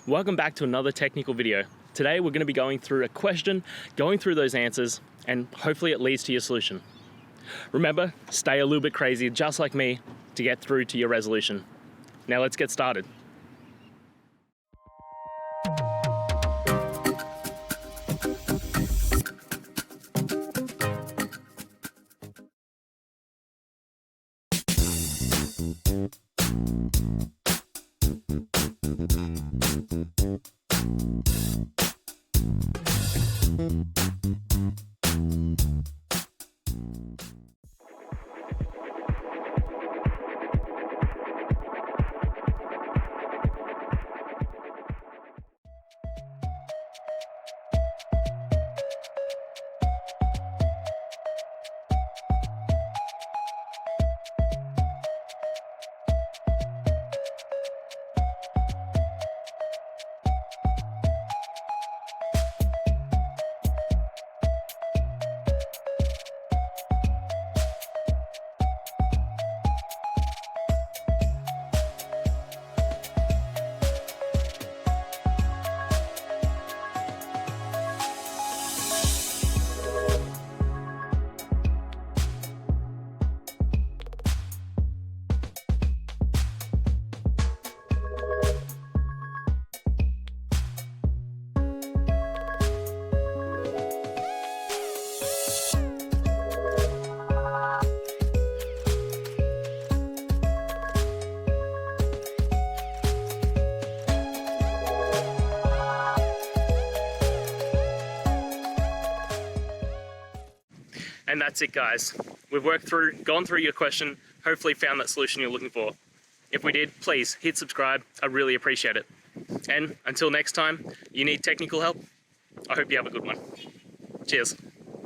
Welcome back to another technical video. Today we're going to be going through a question, going through those answers, and hopefully it leads to your solution. Remember, stay a little bit crazy, just like me, to get through to your resolution. Now let's get started. And that's it, guys. We've gone through your question, hopefully found that solution you're looking for. If we did, please hit subscribe. I really appreciate it. And until next time, you need technical help, I hope you have a good one. Cheers.